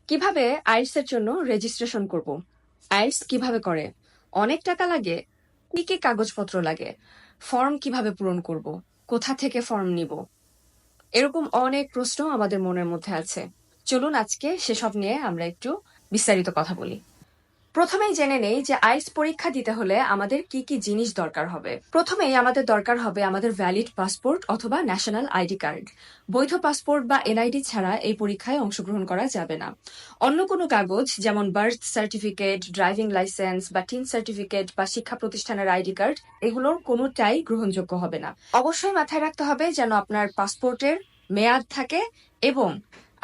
কিভাবে আইএলটিএস এর জন্য রেজিস্ট্রেশন করব? আইএলটিএস কিভাবে করে? অনেক টাকা লাগে? কি কি কাগজপত্র লাগে? ফর্ম কিভাবে পূরণ করব? কোথা থেকে ফর্ম নিব? এরকম অনেক প্রশ্ন আমাদের মনের মধ্যে আছে। চলুন আজকে সেসব নিয়ে আমরা একটু বিস্তারিত কথা বলি। প্রথমেই জেনে নেই যে আইএলটিএস পরীক্ষা দিতে হলে আমাদের কি কি জিনিস দরকার হবে। প্রথমেই আমাদের দরকার হবে আমাদের ভ্যালিড পাসপোর্ট অথবা ন্যাশনাল আইডি কার্ড। বৈধ পাসপোর্ট বা এনআইডি ছাড়া এই পরীক্ষায় অংশগ্রহণ করা যাবে না। অন্য কোনো কাগজ যেমন বার্থ সার্টিফিকেট, ড্রাইভিং লাইসেন্স বা টিন সার্টিফিকেট বা শিক্ষা প্রতিষ্ঠানের আইডি কার্ড, এগুলোর কোনোটাই গ্রহণযোগ্য হবে না। অবশ্যই মাথায় রাখতে হবে যেন আপনার পাসপোর্টের মেয়াদ থাকে এবং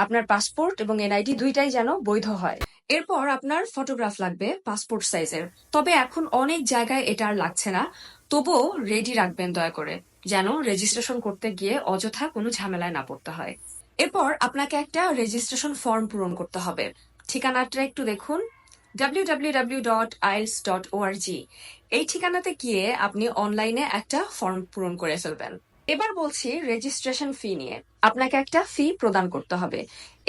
আপনার পাসপোর্ট এবং এনআইডি দুইটাই যেন বৈধ হয়। এরপর আপনার ফটোগ্রাফ লাগবে পাসপোর্ট সাইজের। তবে এখন অনেক জায়গায় এটা আর লাগছে না, তবুও রেডি রাখবেন দয়া করে, যেন রেজিস্ট্রেশন করতে গিয়ে অযথা কোনো ঝামেলায় না পড়তে হয়। এরপর আপনাকে একটা রেজিস্ট্রেশন ফর্ম পূরণ করতে হবে। ঠিকানাটা একটু দেখুন, www.ielts.org। এই ঠিকানাতে গিয়ে আপনি অনলাইনে একটা ফর্ম পূরণ করে ফেলবেন। এবার বলছি রেজিস্ট্রেশন ফি নিয়ে। আপনাকে একটা ফি প্রদান করতে হবে।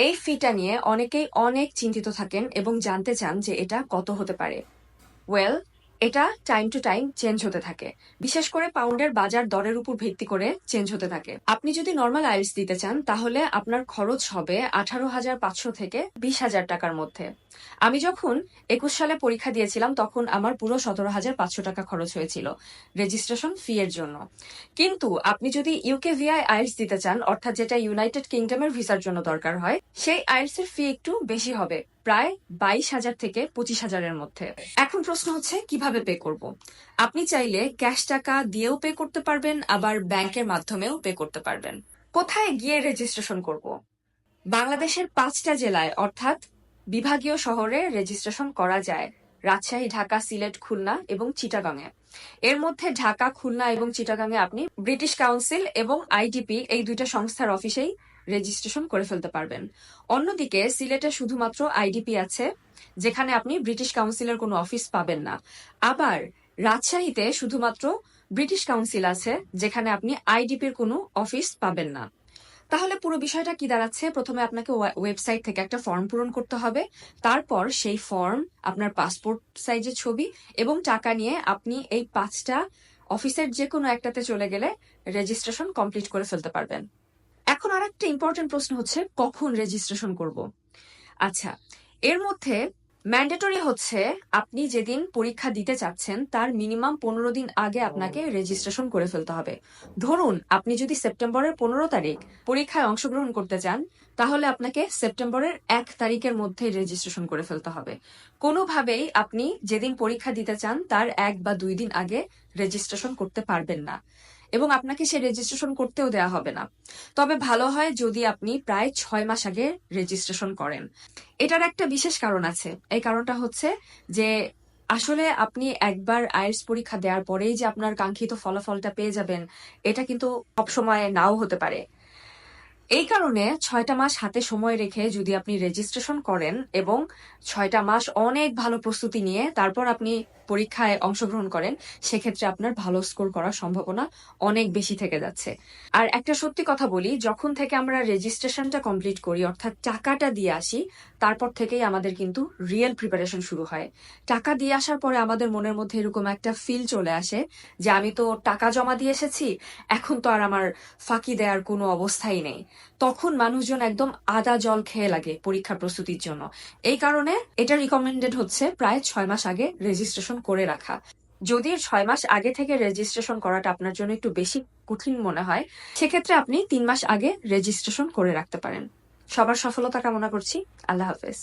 এই ফিটা নিয়ে অনেকেই অনেক চিন্তিত থাকেন এবং জানতে চান যে এটা কত হতে পারে। ওয়েল, এটা টাইম টু টাইম চেঞ্জ হতে থাকে। বিশেষ করে পাউন্ডের বাজার দরের উপর ভিত্তি করে চেঞ্জ হতে থাকে। আপনি যদি নর্মাল আইএলটিএস দিতে চান তাহলে আপনার খরচ হবে 18,500 থেকে 20,000 টাকার মধ্যে। আমি যখন 21 সালে পরীক্ষা দিয়েছিলাম তখন আমার পুরো 17,500 টাকা খরচ হয়েছিল রেজিস্ট্রেশন ফি এর জন্য। কিন্তু আপনি যদি ইউকেভিআই আইএলটিএস দিতে চান, অর্থাৎ যেটা ইউনাইটেড কিংডমের ভিসার জন্য দরকার হয়, সেই আইএলটিএস এর ফি একটু বেশি হবে, প্রায় 22,000 থেকে 25,000-এর মধ্যে। এখন প্রশ্ন হচ্ছে কিভাবে পে করব। আপনি চাইলে ক্যাশ টাকা দিয়েও পে করতে পারবেন, আবার ব্যাংকের মাধ্যমেও পে করতে পারবেন। কোথায় গিয়ে রেজিস্ট্রেশন করব? বাংলাদেশের 5টা জেলায় অর্থাৎ বিভাগীয় শহরে রেজিস্ট্রেশন করা যায়: রাজশাহী, ঢাকা, সিলেট, খুলনা এবং চিটাগাংয়ে। এর মধ্যে ঢাকা, খুলনা এবং চিটাগাংয়ে আপনি ব্রিটিশ কাউন্সিল এবং আইডিপি এই দুইটা সংস্থার অফিসেই রেজিস্ট্রেশন করে ফেলতে পারবেন। অন্যদিকে সিলেটে শুধুমাত্র আইডিপি আছে, যেখানে আপনি ব্রিটিশ কাউন্সিলের কোনো অফিস পাবেন না। আবার রাজশাহীতে শুধুমাত্র ব্রিটিশ কাউন্সিল আছে, যেখানে আপনি আইডিপির কোনো অফিস পাবেন না। তাহলে পুরো বিষয়টা কি দাঁড়াচ্ছে? প্রথমে আপনাকে ওয়েবসাইট থেকে একটা ফর্ম পূরণ করতে হবে। তারপর সেই ফর্ম, আপনার পাসপোর্ট সাইজের ছবি এবং টাকা নিয়ে আপনি এই 5টা অফিসের যে কোনো একটাতে চলে গেলে রেজিস্ট্রেশন কমপ্লিট করে ফেলতে পারবেন। এখন আর একটা ইম্পর্টেন্ট প্রশ্ন হচ্ছে কখন রেজিস্ট্রেশন করব। আচ্ছা, এর মধ্যে ম্যান্ডেটরি হচ্ছে আপনি যেদিন পরীক্ষা দিতে চাচ্ছেন তার মিনিমাম 15 দিন আগে আপনাকে রেজিস্ট্রেশন করে ফেলতে হবে। ধরুন আপনি যদি সেপ্টেম্বরের 15 তারিখ পরীক্ষায় অংশগ্রহণ করতে চান, তাহলে আপনাকে সেপ্টেম্বরের 1 তারিখের মধ্যে রেজিস্ট্রেশন করে ফেলতে হবে। কোনোভাবেই আপনি যেদিন পরীক্ষা দিতে চান তার 1 বা 2 দিন আগে রেজিস্ট্রেশন করতে পারবেন না, এবং আপনাকে সে রেজিস্ট্রেশন করতেও দেওয়া হবে না। তবে ভালো হয় যদি আপনি প্রায় 6 মাস আগে রেজিস্ট্রেশন করেন। এটার একটা বিশেষ কারণ আছে। এই কারণটা হচ্ছে যে আসলে আপনি একবার আইএলটিএস পরীক্ষা দেওয়ার পরেই যে আপনার কাঙ্ক্ষিত ফলাফলটা পেয়ে যাবেন, এটা কিন্তু সবসময় নাও হতে পারে। এই কারণে 6টা মাস হাতে সময় রেখে যদি আপনি রেজিস্ট্রেশন করেন এবং 6টা মাস অনেক ভালো প্রস্তুতি নিয়ে তারপর আপনি পরীক্ষায় অংশগ্রহণ করেন, সেক্ষেত্রে আপনার ভালো স্কোর করার সম্ভাবনা অনেক বেশি থেকে যাচ্ছে। আর একটা সত্যি কথা বলি, যখন থেকে আমরা রেজিস্ট্রেশনটা কমপ্লিট করি অর্থাৎ টাকাটা দিয়ে আসি, তারপর থেকেই আমাদের কিন্তু রিয়েল প্রিপারেশন শুরু হয়। টাকা দিয়ে আসার পরে আমাদের মনের মধ্যে এরকম একটা ফিল চলে আসে যে আমি তো টাকা জমা দিয়ে এসেছি, এখন তো আর আমার ফাঁকি দেওয়ার কোনো অবস্থাই নেই। তখন মানুষজন একদম আদা জল খেয়ে লাগে পরীক্ষার প্রস্তুতির জন্য। এই কারণে এটা রিকমেন্ডেড হচ্ছে প্রায় 6 মাস আগে রেজিস্ট্রেশন করে রাখা। যদি 6 মাস আগে থেকে রেজিস্ট্রেশন করাটা আপনার জন্য একটু বেশি কঠিন মনে হয়, সেক্ষেত্রে আপনি 3 মাস আগে রেজিস্ট্রেশন করে রাখতে পারেন। সবার সফলতা কামনা করছি। আল্লাহ হাফেজ।